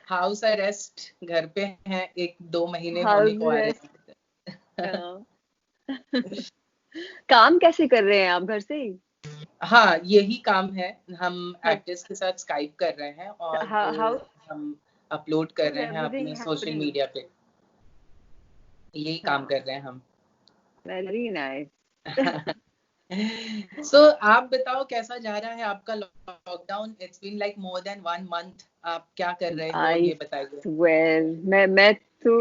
House arrest, घर पे हैं, 1-2 महीने होने हाउस को आ रहे अरेस्ट। हैं। काम कैसे कर रहे हैं आप, घर से ही? हाँ, यही काम है। हम हाउ एक्टर्स के साथ स्काइप कर रहे हैं और वो हाउ हम अपलोड कर इज रहे हैं एवरीथिंग अपने सोशल हैपनिंग? मीडिया पे। यही काम कर रहे हैं हम। Very nice. सो आप बताओ कैसा जा रहा है आपका lockdown? It's been like more than 1 month. आप क्या कर रहे हो आई ये बताइए। स्वेयर, मैं तो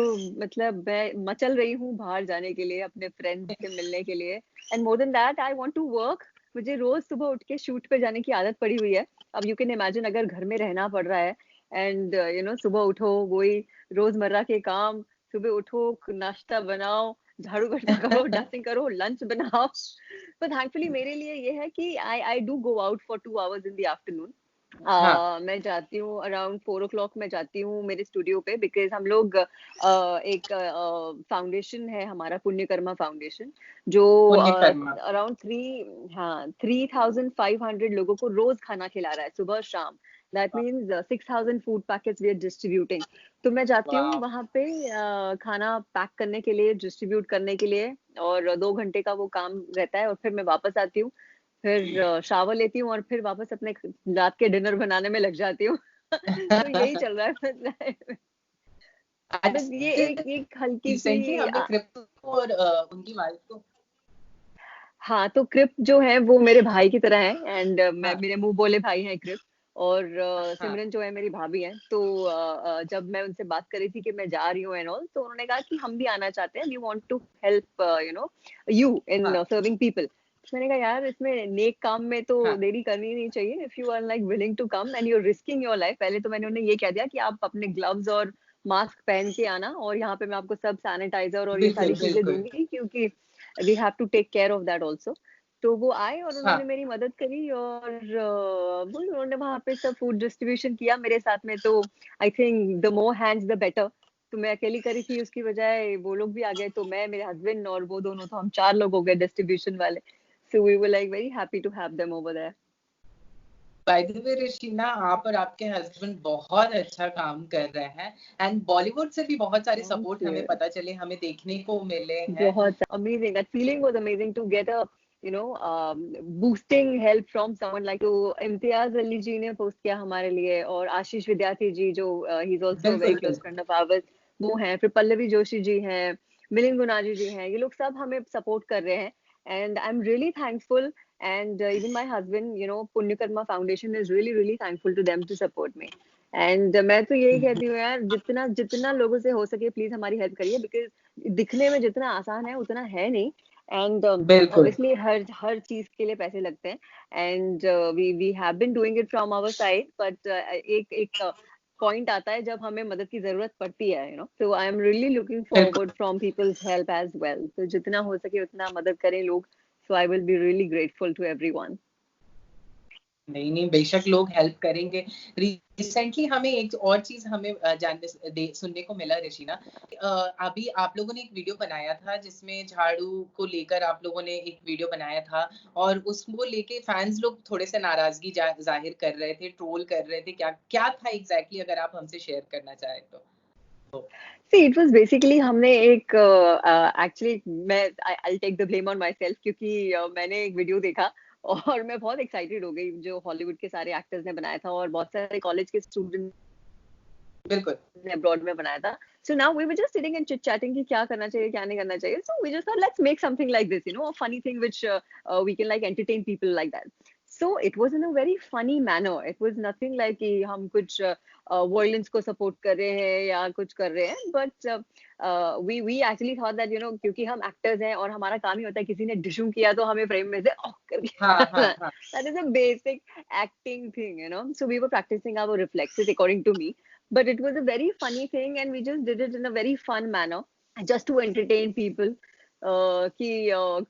मतलब मैं मचल रही हूँ बाहर जाने के लिए, अपने फ्रेंड से मिलने के लिए। And more than that I want to work. मुझे रोज सुबह उठ के शूट पे जाने की आदत पड़ी हुई है। अब यू कैन इमेजिन, अगर घर में रहना पड़ रहा है एंड सुबह उठो, वही रोजमर्रा के काम। सुबह उठो, नाश्ता बनाओ, झाड़ू बर्तन करो, डस्टिंग करो, लंच बनाओ। पर थैंकफुली मेरे लिए ये है कि I do go out for 2 hours in the afternoon. हाँ, मैं जाती हूँ अराउंड 4 o'clock, मैं जाती हूँ मेरे स्टूडियो पे, बिकॉज हम लोग एक फाउंडेशन है हमारा, पुण्यकर्मा फाउंडेशन, जो पुण्य कर्मा। अराउंड 3,500 लोगों को रोज खाना खिला रहा है, सुबह शाम। That means 6,000 food packets we are distributing. तो मैं जाती हूँ वाह। वहां पे खाना पैक करने के लिए, डिस्ट्रीब्यूट करने के लिए, और 2 घंटे का वो काम रहता है, और फिर मैं वापस आती हूँ। फिर शावर लेती हूँ और फिर वापस अपने रात के डिनर बनाने में लग जाती हूँ। तो यही चल रहा है बस लाइफ में। बस ये एक हल्की सी रिसेंटली हमने क्रिप्टो और उनकी वाइफ को। हाँ, तो क्रिप जो है वो मेरे भाई की तरह है, एंड मैं हाँ, मेरे मुंह बोले भाई हैं क्रिप। और हाँ, सिमरन जो है मेरी भाभी है। तो जब मैं उनसे बात कर रही थी कि मैं जा रही हूँ एंड ऑल, तो उन्होंने कहा कि हम भी आना चाहते हैं, we want to help you in हाँ, सर्विंग पीपल। मैंने कहा यार, इसमें नेक काम में तो हाँ, देरी करनी नहीं चाहिए। If you are like willing to come and you are risking your life, पहले तो मैंने उन्हें ये कह दिया कि आप अपने ग्लव्स और मास्क पहन के आना, और यहाँ पे मैं आपको सब सैनिटाइजर और ये बिल्कुल, सारी चीजें बिल्कुल। दूंगी, क्योंकि we have to take care of that also. तो वो आए और उन्होंने हाँ, मेरी मदद करी, और वो उन्होंने वहां पे सब फूड डिस्ट्रीब्यूशन किया मेरे साथ में। तो I think the more hands the better. तो मैं अकेली करी थी, उसकी बजाय वो लोग भी आ गए, तो मैं, मेरे हस्बैंड और वो दोनों, तो हम 4 लोग हो गए डिस्ट्रीब्यूशन वाले। So we were like very happy to have them over there. By the way Rishina, आप और आपके हस्बैंड बहुत अच्छा काम कर रहे हैं एंड बॉलीवुड से भी बहुत सारे थैंक सपोर्ट हमें यू। पता चले, हमें देखने को मिले हैं। बहुत amazing, that feeling was amazing to get a boosting help from someone like. तो इम्तियाज अली जी ने पोस्ट किया हमारे लिए, और आशीष विद्यार्थी जी, जो ही इज आल्सो अ वेरी बिल्कुल, क्लोज बिल्कुल। फ्रेंड ऑफ आवर्स, वो हैं। फिर पल्लवी जोशी जी हैं, मिलिंद गुनाजी जी हैं, ये लोग सब हमें सपोर्ट कर रहे हैं, and I am really thankful. And even my husband, Punyakarma Foundation is really really thankful to them to support me. And मैं तो यही कहती हूँ यार, जितना जितना लोगों से हो सके प्लीज हमारी हेल्प करिए, बिकॉज दिखने में जितना आसान है उतना है नहीं। एंड बिल्कुल, ऑब्वियसली हर हर चीज के लिए पैसे लगते हैं। And we have been doing it from our side, but एक एक पॉइंट आता है जब हमें मदद की जरूरत पड़ती है, तो आई एम रियली लुकिंग बिल्कुल। Forward from peoples help as well. तो जितना हो सके उतना मदद करें लोग। So I will be really grateful to everyone. नहीं, नहीं, बेशक लोग हेल्प करेंगे। रिसेंटली हमें एक और चीज़ हमें सुनने को मिला ऋषिना। अभी आप लोगों ने एक वीडियो बनाया था जिसमें झाड़ू को लेकर आप लोगों ने एक वीडियो बनाया था और उसको लेके फैन्स लोग थोड़े से नाराज़गी ज़ाहिर कर रहे थे, ट्रोल कर रहे थे। क्या क्या था एग्ज़ैक्टली, अगर आप हमसे शेयर करना चाहें तो? तो See, it was basically हमने एक एक्चुअली मैं I'll take the blame on myself, क्योंकि मैंने एक वीडियो देखा और मैं बहुत एक्साइटेड हो गई, जो हॉलीवुड के सारे एक्टर्स ने बनाया था और बहुत सारे कॉलेज के स्टूडेंट बिल्कुल, ने अब्रॉड में बनाया था। So now we were just sitting and chit chatting कि क्या करना चाहिए, क्या नहीं करना चाहिए। So we just thought let's make something like this, a funny thing which we can like entertain people like that. So it was in a very funny manner, it was nothing like कि हम कुछ violence को support कर रहे हैं या कुछ कर रहे हैं, but we actually thought that क्योंकि हम एक्टर्स हैं और हमारा काम ही होता है, किसी ने डिशूम किया तो हमें फ्रेम में से ऑफ हाँ, करके हाँ, हाँ। That is a basic acting thing. So we were practicing our reflexes according to me, but it was a very funny thing and we just did it in a very fun manner just to entertain people कि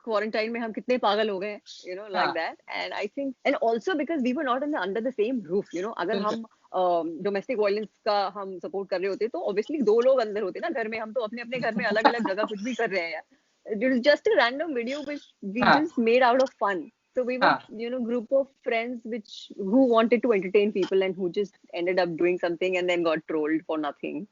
quarantine में हम कितने पागल हो गए, like हाँ, that. And I think, and also because we were not under the same roof, अगर बिल्कुल, हम डोमेस्टिक वायलेंस का हम सपोर्ट कर रहे होते तो ऑब्वियसली 2 लोग अंदर होते ना घर में, हम तो अपने अपने घर में अलग अलग जगह कुछ भी कर रहे हैं यार। It was just a random video which we हाँ, just made out of fun. So we were, हाँ group of friends who wanted to entertain people and who just ended up doing something and then got trolled for nothing.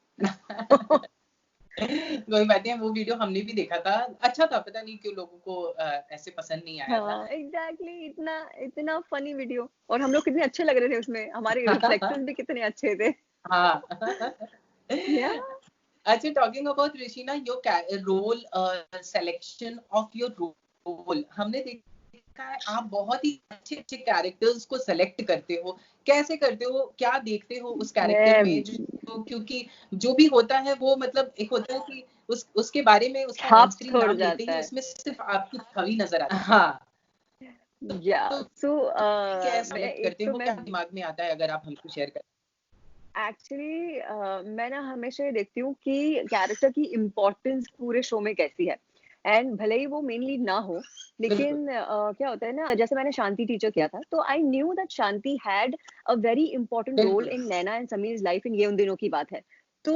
कोई बात नहीं, वो video हमने भी देखा था, अच्छा था, पता नहीं क्यों लोगों को ऐसे पसंद नहीं आया था। हाँ, एग्जैक्टली, इतना इतना फनी वीडियो, और हम लोग कितने अच्छे लग रहे थे उसमें, हमारे रिफ्लेक्शंस भी कितने अच्छे थे। हाँ। या अच्छा, talking about Rishina, your role selection of your role, हमने देखा है आप बहुत ही अच्छे अच्छे कैरेक्टर्स को सेलेक्ट करते हो, कैसे करते हो, क्या देखते हो उस कैरेक्टर में, क्योंकि जो भी होता है वो मतलब एक होता है कि उसके बारे में उसका ऑन छाप स्क्रीन छोड़ नाम लेते जाता ही है। उसमें सिर्फ आपकी छवि नजर आती है। हाँ, या तो सो क्या मैं सेलेक्ट एक करते तो हो, मैं क्या दिमाग में आता है, अगर आप हमको शेयर करें। एक्चुअली मैं ना हमेशा ये देखती हूँ कि कैरेक्टर की इम्पोर्टेंस पूरे शो में कैसी है, एंड भले ही वो मेन लीड ना हो, बिल्कुल लेकिन क्या होता है ना, जैसे मैंने शांति टीचर किया था, तो I knew that Shanti had a very important role बिल्कुल। In Naina and Samir life in ये उन दिनों की बात है। तो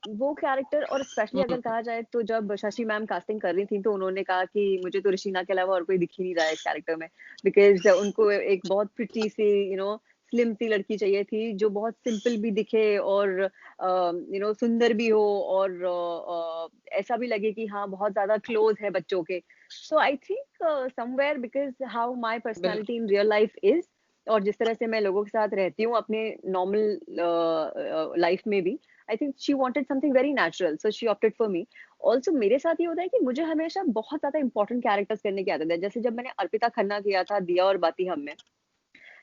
वो कैरेक्टर, और स्पेशली अगर कहा जाए तो जब शशि मैम कास्टिंग कर रही थी तो उन्होंने कहा कि मुझे तो ऋषिना के अलावा और कोई दिख ही नहीं रहा है इस कैरेक्टर में, बिकॉज उनको एक बहुत प्रिटी सी स्लिम सी लड़की चाहिए थी जो बहुत सिंपल भी दिखे और सुंदर भी हो, और ऐसा भी लगे कि हाँ बहुत ज्यादा क्लोज है बच्चों के। So I think somewhere, because how my personality in real life is, और जिस तरह से मैं लोगों के साथ रहती हूँ अपने नॉर्मल लाइफ में भी, I think she wanted something very natural, so she opted for me. Also मेरे साथ ये होता है कि मुझे हमेशा बहुत ज्यादा इंपॉर्टेंट कैरेक्टर्स करने की आदत है, जैसे जब मैंने अर्पिता खन्ना किया था दिया और बाती हम में।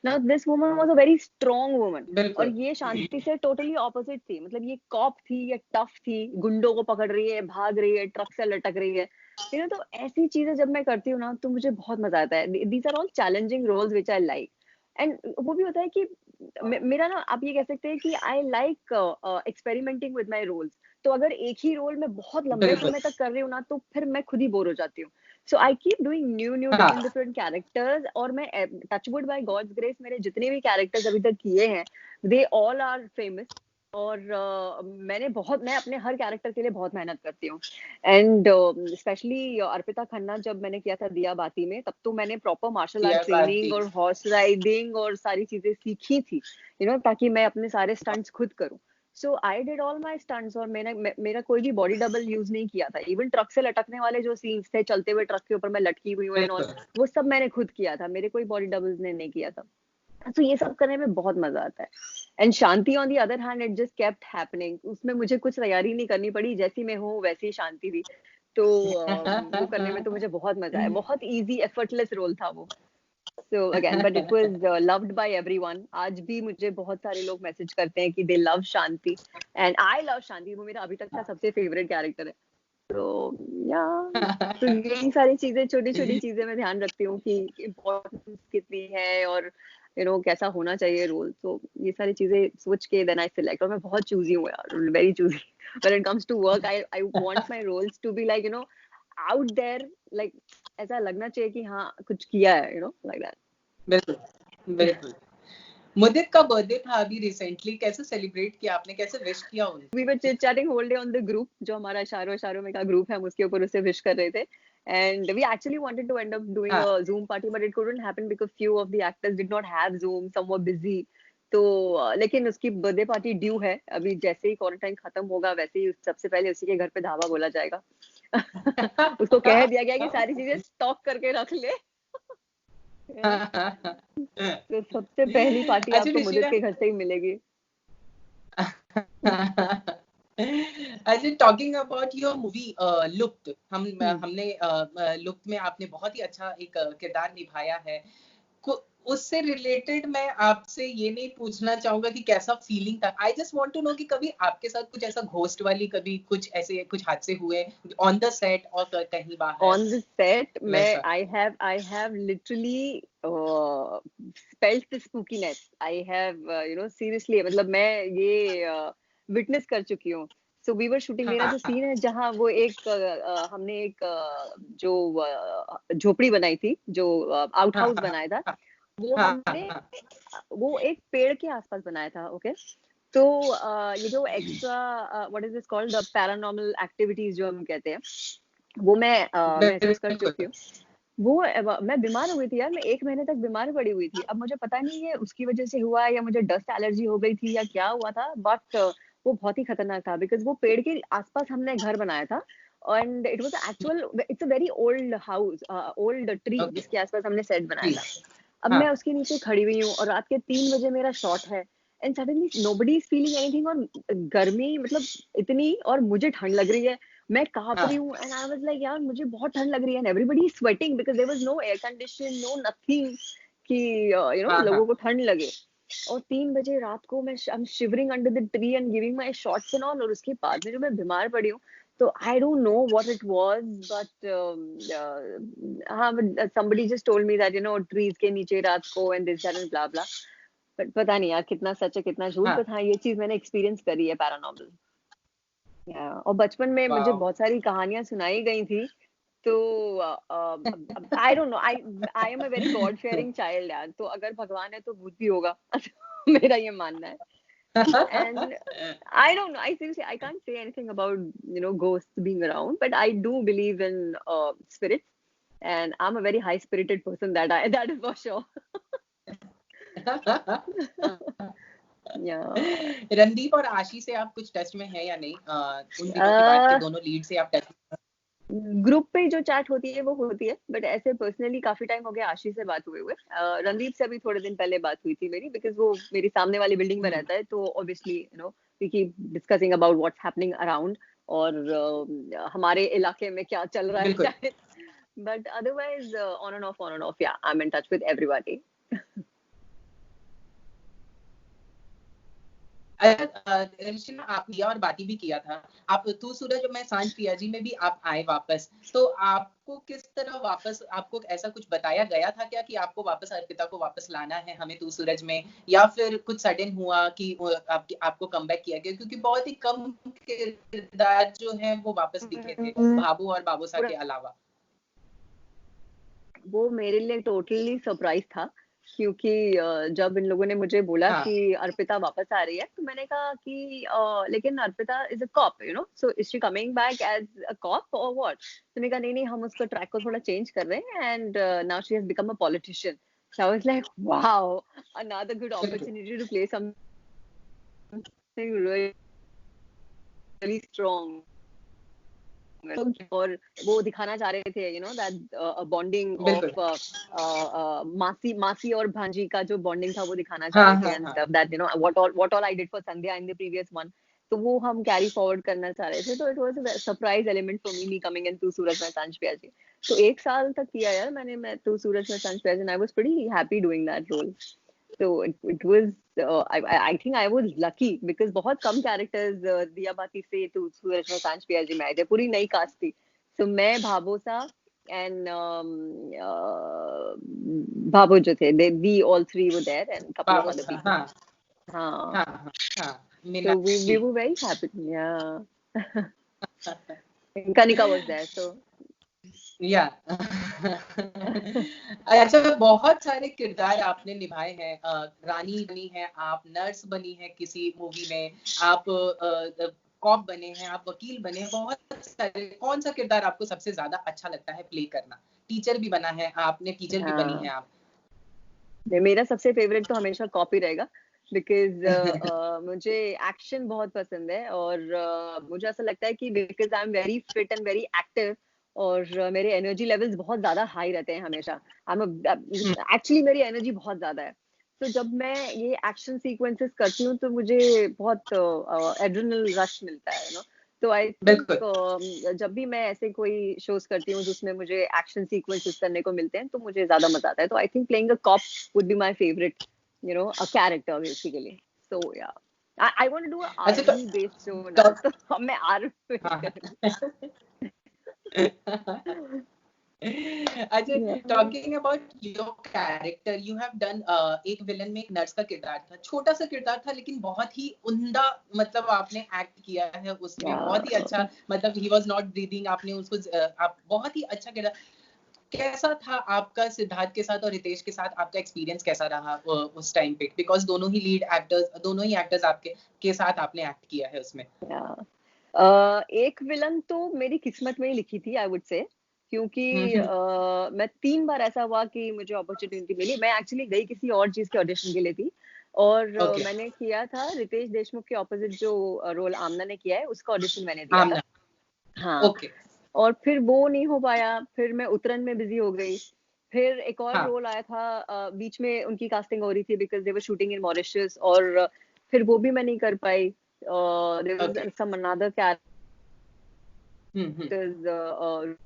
Now this woman was a very strong woman, और बिल्कुल। ये शांति से टोटली ऑपोजिट थी, मतलब ये कॉप थी, ये टफ थी, गुंडों को पकड़ रही है, भाग रही है, ट्रक से लटक रही है, तो ऐसी चीजें जब मैं करती हूँ ना तो मुझे बहुत मजा आता है। These are all challenging roles which I like, एंड वो भी होता है कि मेरा ना, आप ये कह सकते हैं कि I like experimenting with my roles. तो अगर एक ही रोल मैं बहुत लंबे बिल्कुल। समय तक कर रही हूँ ना तो फिर मैं खुद ही बोर हो जाती हूँ। सो आई कीप डूइंग न्यू हाँ। डिफरेंट कैरेक्टर्स, और मैं टचवुड बाय गॉड्स ग्रेस मेरे जितने भी कैरेक्टर्स अभी तक किए हैं दे ऑल आर फेमस, और मैं अपने हर कैरेक्टर के लिए बहुत मेहनत करती हूँ। एंड स्पेशली अर्पिता खन्ना जब मैंने किया था दिया बाती में, तब तो मैंने प्रॉपर मार्शल आर्ट दिया ट्रेनिंग बाती। और हॉर्स राइडिंग और सारी चीजें सीखी थी, ताकि मैं अपने सारे स्टंट्स खुद करूँ। So I did all my stunts, और मेरा कोई भी बॉडी डबल यूज नहीं किया था। इवन ट्रक से लटकने वाले जो सीन्स थे, चलते हुए ट्रक के ऊपर मैं लटकी हुई हूँ एंड ऑल, बिल्कुल। वो सब मैंने खुद किया था, मेरे कोई बॉडी डबल्स ने नहीं किया था। तो ये सब करने में बहुत मजा आता है। And Shanti on the other hand, it just kept happening, उसमें मुझे कुछ तैयारी नहीं करनी पड़ी, जैसी मैं हूँ वैसी ही शांति थी। तो वो करने में तो मुझे बहुत मजा आया, बहुत इजी एफर्टलेस रोल था वो। So again, but it was loved by everyone. आज भी मुझे बहुत सारे लोग मैसेज करते हैं कि they love Shanti, and I love शांति, वो मेरा अभी तक का सबसे फेवरेट कैरेक्टर है। तो या तो यही सारी चीजें, छोटी छोटी चीजें मैं ध्यान रखती हूँ कि इम्पोर्टेंस कितनी है, और कैसा होना चाहिए रोल। तो ये सारी चीजें सोच के देन आई सिलेक्ट, और मैं बहुत चूजी हूँ यार, very choosy when it comes to work. I want my roles to be like out there, like ऐसा लगना चाहिए कि हाँ कुछ किया है, लाइक दैट। बिल्कुल। बिल्कुल। मुदित का बर्थडे था अभी रिसेंटली, कैसे सेलिब्रेट किया आपने, कैसे विश किया We उनको? were chit chatting whole day on the group, जो हमारा इशारों इशारों में का ग्रुप है, हम उसके ऊपर उसे विश कर रहे थे। And we actually wanted to end up doing हाँ। a Zoom party, but it couldn't happen because few of the actors did not have Zoom, some were busy. तो लेकिन उसकी बर्थडे पार्टी ड्यू है अभी, जैसे ही क्वारंटाइन खत्म होगा वैसे ही सबसे पहले उसी के घर पे धावा बोला जाएगा। उसको कह दिया गया कि सारी चीजें स्टॉक करके रख ले। तो सबसे पहली पार्टी अच्छा आपको मुदित ऋषिरा, के घर से ही मिलेगी। अच्छा, talking about your movie looked, hmm. हमने लुक्ड में आपने बहुत ही अच्छा एक किरदार निभाया है। उससे रिलेटेड मैं आपसे ये नहीं पूछना चाहूंगा कि कैसा फीलिंग था, I just want to know कि कभी आपके साथ कुछ ऐसा घोस्ट वाली, कभी कुछ ऐसे कुछ हादसे हुए ऑन द सेट और कहीं बाहर, On the set, मैं वैसा? I have literally felt the spookiness. I have seriously, मतलब मैं ये witness कर चुकी हूँ। So we were shooting, मेरा जो हाँ सीन है जहाँ वो एक हमने एक जो झोपड़ी बनाई थी, जो आउट हाँ हाउस हाँ बनाया था, वो हाँ हमने हाँ वो एक पेड़ के आसपास बनाया था। ओके, तो ये जो extra what is this called, the paranormal activities जो हम कहते हैं, वो मैं महसूस कर बिल्कुल। चुकी हूँ। मैं बीमार हो गई थी यार, मैं 1 महीने तक बीमार पड़ी हुई थी। अब मुझे पता नहीं है उसकी वजह से हुआ या मुझे डस्ट एलर्जी हो गई थी या क्या हुआ था, बट वो बहुत ही खतरनाक था बिकॉज़ वो पेड़ के आस-पास हमने घर बनाया था and it was actual, it's a very old house, old tree okay. जिसके आस-पास हमने सेट बनाया जी। था। अब हाँ। मैं उसके नीचे खड़ी हुई हूँ और रात के 3 बजे मेरा शॉट है and suddenly nobody is feeling anything, और गर्मी मतलब इतनी, और मुझे ठंड लग रही है, मैं कांप रही हाँ। हूँ एंड आई वाज लाइक यार मुझे बहुत ठंड लग रही है and everybody is sweating because there was no air condition, no nothing कि हाँ। लोगों हाँ। को ठंड लगे। और 3 बजे रात को मैं I M shivering under the tree and giving my shots and all, और उसके बाद में जो मैं बीमार पड़ी हूँ, तो I don't know what it was, but हाँ, somebody just told me that trees के नीचे रात को and this that and blah blah, but पता नहीं यार कितना सच है कितना झूठ, हाँ। बट हाँ ये चीज मैंने एक्सपीरियंस करी है पैरानॉर्मल। और बचपन में मुझे वाओ। बहुत सारी कहानियां सुनाई गई थी, तो I don't know, I am a very god fearing child यार, तो अगर भगवान है तो भूत भी होगा मेरा ये मानना है। And I don't know. I seriously, I can't say anything about, ghosts being around, but I do believe in spirits, and I'm a very high-spirited person. That is for sure. Yeah. Randeep और आशी से आप कुछ touch में है या नहीं? उन दिनों की बात के Uh, दोनों लीड से आप टच में? ग्रुप पे जो चैट होती है वो होती है, बट ऐसे पर्सनली काफी टाइम हो गया आशीष से बात हुए हुए। रणदीप से अभी थोड़े दिन पहले बात हुई थी मेरी, बिकॉज वो मेरी सामने वाली बिल्डिंग में रहता है, तो obviously we keep discussing about what's happening around, और हमारे इलाके में क्या चल रहा है बिल्कुल। शायद, but otherwise on and off, yeah I am in touch with everybody. Rashina, आप पिया और बाती भी किया था। आप तू सूरज और मैं सांझ पिया जी में भी आप आए वापस। तो आपको किस तरह वापस, आपको ऐसा कुछ बताया गया था क्या कि आपको वापस अर्पिता को वापस लाना है हमें तू सूरज में, या फिर कुछ सडन हुआ कि आपको कमबैक किया गया? क्योंकि बहुत ही कम किरदार जो है वो वापस दिखे थे भाबू और बाबूसा के अलावा। वो मेरे लिए टोटली सरप्राइज था, क्योंकि जब इन लोगों ने मुझे बोला हाँ। कि अर्पिता वापस आ रही है, तो मैंने कहा कि लेकिन Arpita is a cop, so is she coming back as a cop or what? तो मैंने कहा नहीं नहीं, हम उसका ट्रैक को थोड़ा चेंज कर रहे हैं and now she has become a politician. So I was like wow, another good बिल्कुल। Opportunity to play something really strong. और वो दिखाना चाह रहे थे दैट बॉन्डिंग बिल्कुल। ऑफ मासी मासी और भांजी का जो बॉन्डिंग था वो दिखाना चाह हाँ। रहे थे हाँ। एंड हाँ। Stuff that what all I did for Sandhya in the previous one, तो वो हम कैरी फॉरवर्ड करना चाह रहे थे, तो it was a surprise element for me coming in to Suraj Mein Saanjh Piya जी। तो 1 साल तक किया यार मैं to Suraj Mein Saanjh Piya ji, and I was pretty happy doing that role. So it was I think I was lucky because बहुत कम कैरेक्टर्स दिया बाती से तो सूरज में सांझ पिया जी में आए थे, पूरी नई कास्ट थी। So मैं भाबोसा and भाबो जो थे, we all three were there and couple of other बाबूसा। people. हाँ। हाँ, हाँ। हाँ। हाँ। so we Meenakshi. were very happy. Yeah. Kanika was there, so या अच्छा, बहुत सारे किरदार आपने निभाए हैं। रानी बनी है आप, नर्स बनी है किसी मूवी में, आप कॉप बने हैं, आप वकील बने हैं, बहुत सारे। कौन सा किरदार आपको सबसे ज्यादा अच्छा लगता है प्ले करना? टीचर भी बना है आपने, टीचर भी बनी हाँ, है आप। मेरा सबसे फेवरेट तो हमेशा कॉपी रहेगा, बिकॉज मुझे एक्शन बहुत पसंद है, और मुझे ऐसा लगता है कि because I am very fit and very active, और मेरे एनर्जी लेवल्स बहुत ज्यादा हाई रहते हैं हमेशा। एक्चुअली मेरी एनर्जी बहुत ज्यादा है, तो जब मैं ये एक्शन सीक्वेंसेस करती हूँ तो मुझे बहुत एड्रेनल रश मिलता है, तो आई बिल्कुल। थिंक जब भी मैं ऐसे कोई शोज करती हूँ जिसमें मुझे एक्शन सीक्वेंसेस करने को मिलते हैं तो मुझे ज्यादा मजा आता है, तो I think playing a cop would be my favorite, a character basically. So yeah, I want to do an अच्छा army based show now. तो, तो अब मैं आर्मी हाँ। करूँगी। अच्छा, Yeah. Talking about your character, you have done एक villain में एक नर्स का किरदार था, छोटा सा किरदार था लेकिन बहुत ही उम्दा, मतलब आपने एक्ट किया है उसमें बहुत ही अच्छा। मतलब ही वाज नॉट ब्रीदिंग, आपने उसको आप बहुत ही अच्छा किरदार। कैसा था आपका सिद्धार्थ के साथ और रितेश के साथ, आपका एक्सपीरियंस कैसा रहा उस टाइम पे? बिकॉज दोनों ही लीड एक्टर्स, दोनों ही एक्टर्स आपके के साथ आपने एक्ट किया है उसमें। Yeah. एक विलन तो मेरी किस्मत में ही लिखी थी, आई वुड से, क्योंकि मैं 3 बार ऐसा हुआ कि मुझे अपॉर्चुनिटी मिली। मैं एक्चुअली गई किसी और चीज के ऑडिशन के लिए थी, और ओके। मैंने किया था रितेश देशमुख के ऑपोजिट जो रोल आमना ने किया है, उसका ऑडिशन मैंने दिया था। आमना। हाँ, ओके। और फिर वो नहीं हो पाया, फिर मैं उतरन में बिजी हो गई। फिर एक और हाँ। रोल आया था, बीच में उनकी कास्टिंग हो रही थी because they were shooting in Mauritius, और फिर वो भी मैं नहीं कर पाई। There okay. Was some another hmm. Characters.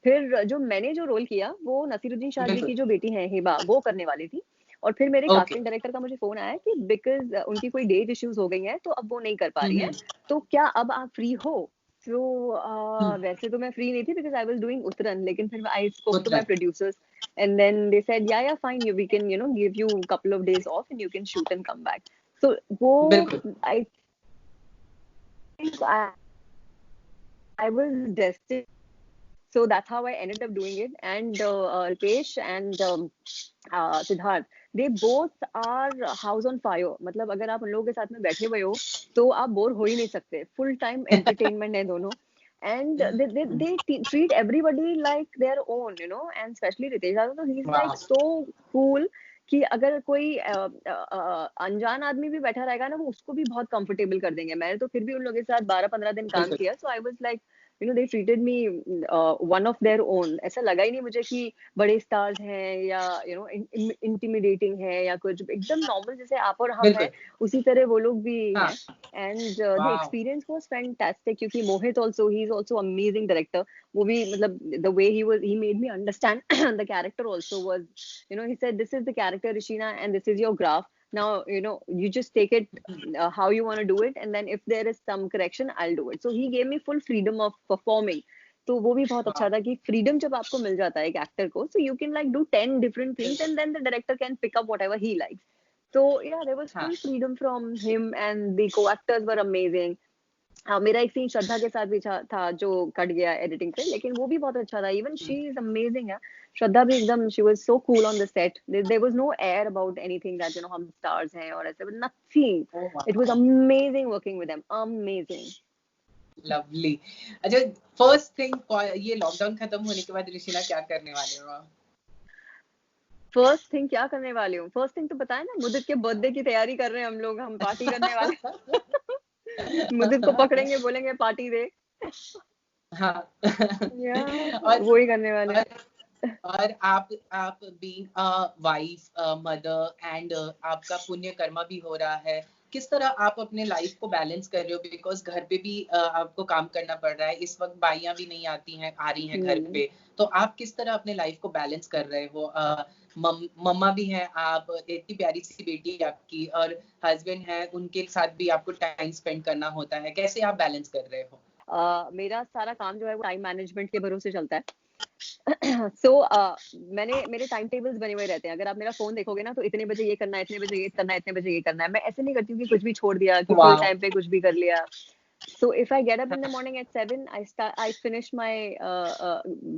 फिर जो मैंने जो रोल किया वो नसीरुद्दीन शाह जी बिल्कुल। की जो बेटी है हिबा, वो करने वाली थी। और फिर मेरे ओके। कास्टिंग डायरेक्टर का मुझे फोन आया कि बिकॉज उनकी कोई डेट इश्यूज हो गई हैं, तो अब वो नहीं कर पा रही हैं, हम्म। तो क्या अब आप फ्री हो? तो हम्म। वैसे तो मैं फ्री नहीं थी because I was doing Uttaran, लेकिन फिर I spoke to my Uttaran. Producers and then they said yeah fine, you we can give you couple of days off and you can shoot and come back. तो वो बिल्कुल। I think I was destined. So that's how I ended up doing it. And Alpesh and Siddharth, they both are house on fire. मतलब अगर आप उन लोगों के साथ में बैठे हुए हो तो आप बोर हो ही नहीं सकते. Full time entertainment है दोनों. And they treat everybody like their own, you know. And especially Ritesh Raju, so he's like वाह। so cool कि अगर कोई अनजान आदमी भी बैठा रहेगा ना, वो उसको भी बहुत कंफर्टेबल कर देंगे. मैंने तो फिर भी उन लोगों के साथ 12-15 दिन काम बिल्कुल। किया. So I was like, they treated me one of their own. ऐसा लगा ही नहीं मुझे कि बड़े स्टार्स हैं या इंटिमिडेटिंग है या कुछ. एकदम नॉर्मल जैसे आप और हम हैं, बिल्कुल। उसी तरह वो लोग भी हाँ। हैं. एंड द वाह। एक्सपीरियंस वाज फैंटास्टिक, क्योंकि Mohit also, he is also amazing director. वो भी मतलब the way he made me understand the character also was, he said this is the character Rishina and this is your graph. Now you just take it how you want to do it, and then if there is some correction, I'll do it. So he gave me full freedom of performing. तो वो भी बहुत अच्छा वाह। था कि freedom जब आपको मिल जाता है एक एक्टर को, so you can like do 10 different things and then the director can pick up whatever he likes. So yeah, there was हाँ। full freedom from him and the co-actors were amazing. हाँ, मेरा एक scene श्रद्धा के साथ भी था जो cut गया एडिटिंग से, लेकिन वो भी बहुत अच्छा था. इवन शी इज अमेजिंग है. श्रद्धा भी एकदम, she was so cool on the set. There was no air about anything that हम स्टार्स हैं और ऐसे, नथिंग. ओ इट वाज वाह। Amazing working with them, amazing. Lovely. अच्छा, फर्स्ट थिंग, ये लॉकडाउन खत्म होने के बाद ऋषिना क्या करने वाले हो आप? फर्स्ट थिंग क्या करने वाली हूँ? फर्स्ट थिंग तो पता है ना, मुदित के बर्थडे की तैयारी कर रहे हैं हम लोग. हम पार्टी करने वाले. मुदित को पकड़ेंगे, बोलेंगे पार्टी दे. हाँ। या और वो ही करने वाले. और और आप बीइंग वाइफ, मदर एंड आपका पुण्य कर्मा भी हो रहा है, किस तरह आप अपने लाइफ को बैलेंस कर रहे हो? बिकॉज घर पे भी आपको काम करना पड़ रहा है इस वक्त, बाइयां भी नहीं आती हैं, आ रही हैं घर पे, तो आप किस तरह अपने लाइफ को बैलेंस कर रहे हो? मम्मा भी हैं आप, इतनी प्यारी सी बेटी है आपकी, और हस्बैंड है, उनके साथ भी आपको टाइम स्पेंड करना होता है, कैसे आप बैलेंस कर रहे हो? मेरा सारा काम जो है वो टाइम मैनेजमेंट के भरोसे चलता है. सो मेरे टाइम टेबल्स बने हुए रहते हैं. अगर आप मेरा फोन देखोगे ना, तो इतने बजे ये करना है, इतने बजे ये करना है, इतने बजे ये करना है. मैं ऐसे नहीं करती हूँ कि कुछ भी छोड़ दिया, किसी भी वाह। टाइम पे कुछ भी कर लिया. So if I get up in the morning at 7, I finish my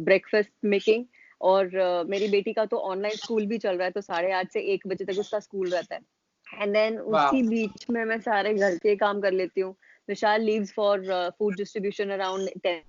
breakfast making. और मेरी बेटी का तो ऑनलाइन स्कूल भी चल रहा है, तो 8:30 से 1 बजे तक उसका स्कूल रहता है. एंड देन वाह। उसी बीच में मैं सारे घर के काम कर लेती हूँ. Vishal leaves for food distribution around 10.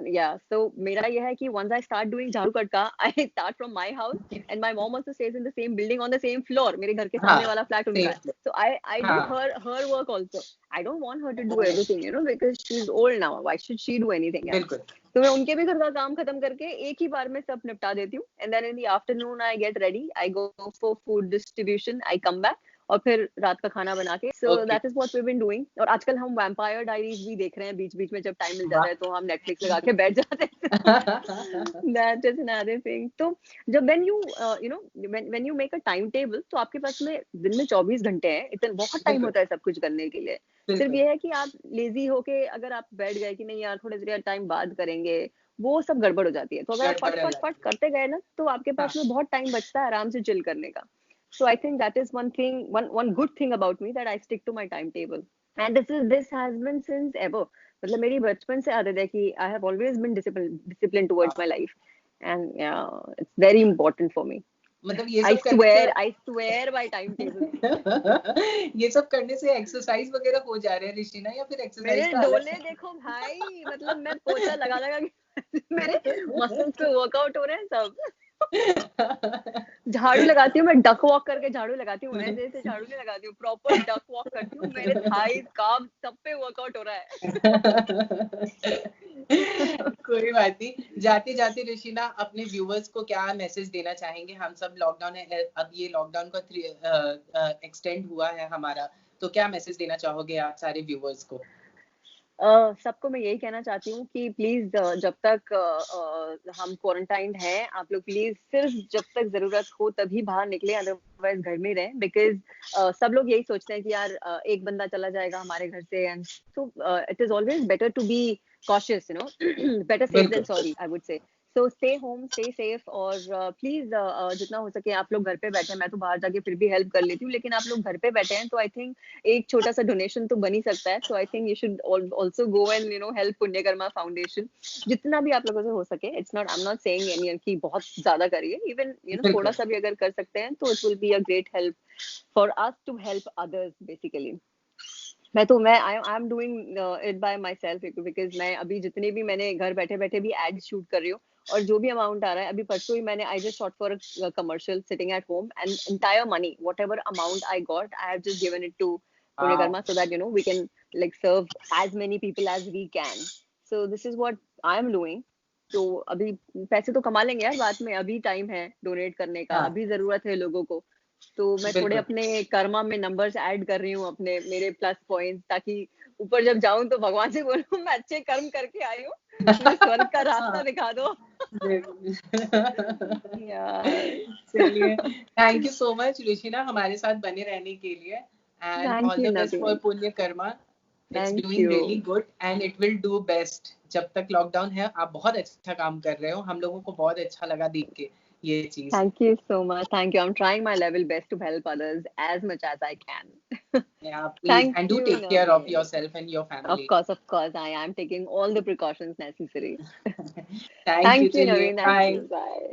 Yeah, so मेरा ये है कि once I start doing झाड़ू कटका, I start from my house, and my mom also stays in the same building on the same floor. मेरे घर के हाँ, सामने वाला फ्लैट उनका है. So I do हाँ, her work also. I don't want her to do everything, because she's old now. Why should she do anything else? बिल्कुल. तो मैं उनके भी घर का काम खत्म करके एक ही बार में सब निपटा देती हूँ. And then in the afternoon I get ready. I go for food distribution. I come back. और फिर रात का खाना बना के. So that is what we've been doing. और आजकल हम वैम्पायर डायरीज भी देख रहे हैं बीच बीच में, जब टाइम मिल जाता है तो हम नेटफ्लिक्स लगा के बैठ जाते हैं. That is another thing. तो जब when you make a timetable, तो आपके पास में दिन में 24 घंटे हैं. इतना बहुत टाइम होता है सब कुछ करने के लिए. सिर्फ ये है कि आप लेजी होके अगर आप बैठ गए कि नहीं यार थोड़े देर टाइम बाद करेंगे, वो सब गड़बड़ हो जाती है. तो अगर आप फट फट फट करते गए ना, तो आपके पास में बहुत टाइम बचता है आराम से चिल करने का. So I think that is one good thing about me, that I stick to my timetable. And this has been since ever. मतलब मेरी बचपन से आदत है कि I have always been disciplined towards my life. And yeah, it's very important for me. मतलब ये I सब करने से I swear by timetable. ये सब करने से एक्सरसाइज वगैरह हो जा रहे हैं ऋषिना, या फिर मेरे एक्सरसाइज का अलग? डोले देखो भाई, मतलब मैं पोछा लगा लगा मेरे मसल्स पे वर्कआउट हो रहे हैं सब। झाड़ू लगाती हूँ मैं, डक वॉक करके झाड़ू लगाती हूँ, ऐसे ऐसे झाड़ू नहीं लगाती हूँ, प्रॉपर डक वॉक करती हूँ, मेरे थाइस काम सब पे वर्कआउट हो रहा है। कोई बात नहीं। जाते जाते ऋषिना अपने व्यूवर्स को क्या मैसेज देना चाहेंगे? हम सब लॉकडाउन है, अब ये लॉकडाउन का एक्सटेंड हुआ है हमारा, तो क्या मैसेज देना चाहोगे आप सारे व्यूवर्स को? सबको मैं यही कहना चाहती हूँ कि प्लीज जब तक हम क्वारंटाइंड हैं, आप लोग प्लीज सिर्फ जब तक जरूरत हो तभी बाहर निकले, अदरवाइज घर में रहें। बिकॉज सब लोग यही सोचते हैं कि यार एक बंदा चला जाएगा हमारे घर से, and so it is always better to be cautious, better safe than sorry, I would say. So stay home, stay safe, और प्लीज जितना हो सके आप लोग घर पे बैठे हैं। मैं तो बाहर जाके फिर भी हेल्प कर लेती हूँ, लेकिन आप लोग घर पे बैठे हैं तो आई थिंक एक छोटा सा डोनेशन तो बन ही सकता है। So I think you should also go and help Punyakarma Foundation, जितना भी आप लोगों से हो सके। It's not, I am not saying any कि बहुत ज्यादा करिए, इवन थोड़ा सा भी अगर कर सकते हैं तो it will be a great help for us to help others basically. मैं I am doing it by myself, because मैं अभी जितने भी मैंने घर बैठे बैठे भी एड शूट कर रही हूँ, और जो भी अमाउंट आ रहा है, अभी परसों ही मैंने I just shot for a commercial sitting at home, and entire money whatever amount I got, I have just given it to Punyakarma, so that we can like serve as many people as we can. So this is what I am doing. तो अभी पैसे तो कमा लेंगे यार बाद में, अभी टाइम है डोनेट करने का, हाँ, अभी जरूरत है लोगों को। तो मैं थोड़े बिल्कुल। अपने कर्मा में नंबर्स ऐड कर रही हूँ, अपने मेरे प्लस पॉइंट्स, ताकि ऊपर जब जाऊं तो भगवान से बोलूं मैं अच्छे कर्म करके आई हूँ, मुझे स्वर्ग का रास्ता दिखा दो। यार चलिए, thank you so much Rishina हमारे साथ बने रहने के लिए, and thank all you the best for Naveen, Punyakarma. It's thank doing you, really good and it will do best. जब तक लॉकडाउन है आप बहुत अच्छा काम कर रहे हो, हम लोगों को बहुत अच्छा लगा देख के ये चीज। Thank you so much, thank you, I am trying my level best to help others as much as I can. Yeah, please, thank and do you take care of Naveen, yourself and your of family. course I am taking all the precautions necessary. Thank you, Thank you चलिए, Naveen, thank bye. you, bye.